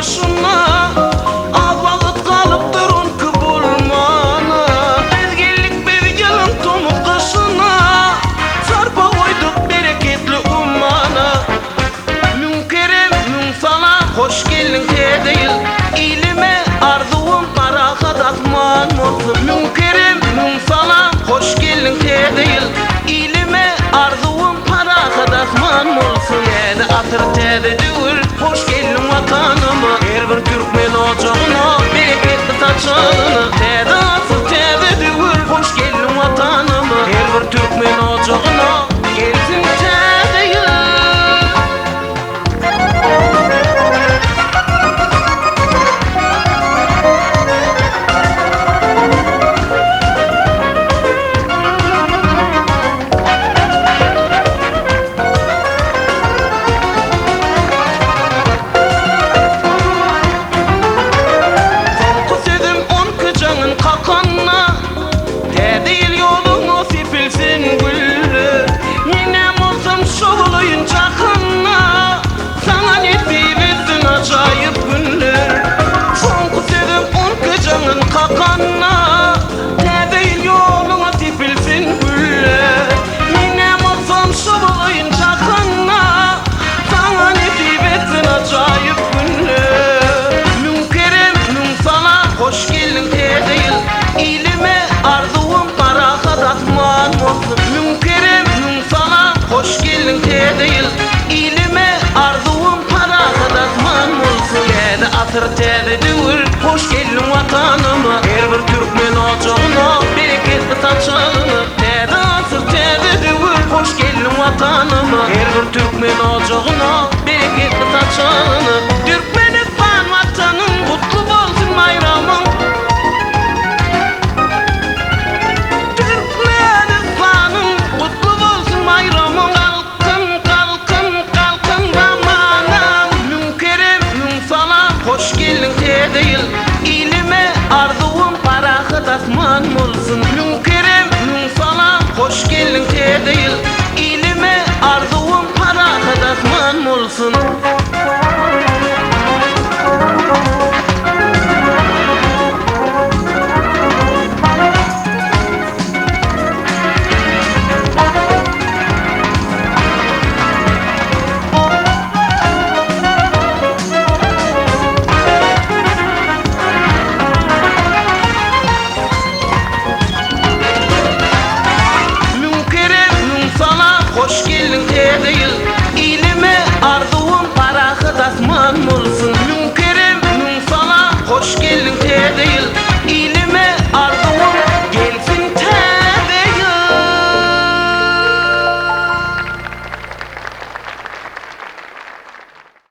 başına. Az vakit kalıp durun ki bulmana. Ezgilik bir yılın tomuk kışına. Sarpa koyduk bereketli ummana. Münkerim mün sana hoş geldin değil. İlime arzuum parahat atman olsun. Münkerim mün sana hoş geldin değil. İlime arzuum parahat atman olsun. Yedi atır tedi düğür hoş geldin vatanıma. Her bir Türkmen ocağına bereketli saçağına. Tedi atır tedi düğür hoş geldin vatanıma. Her bir Türkmen ocağına gelsin tedi yıl. Kakanna ne yoluna tipilsin güller. Yine olsam şobulayın çakanna. Sana nasip etsin acayip günler. Münkerim mün sana hoş geldin değil. İlime arzuum parahat atman olsun. Münkerim mün sana hoş geldin değil. İlime arzuum parahat atman olsun. Yedi atır tedi düğür hoş geldin vatanıma. Her bir Türkmen ocağına bereketli saçağına. Tedi atır tedi düğür hoş geldin vatanıma. Her bir Türkmen ocağına bereketli saçağına. Türkmenistan vatanım kutlu olsun bayramın. Türkmenistan'ım kutlu olsun bayramın. Kalkın kalkın kalkın zamanım. Münkerim mün sana hoş geldin değil. İlime arzuum parahat atman olsun. Münkerim mün sana hoş geldin değil. İlime arzuum parahat atman olsun. Hoş geldin değil. İlime arzuum parahat atman olsun.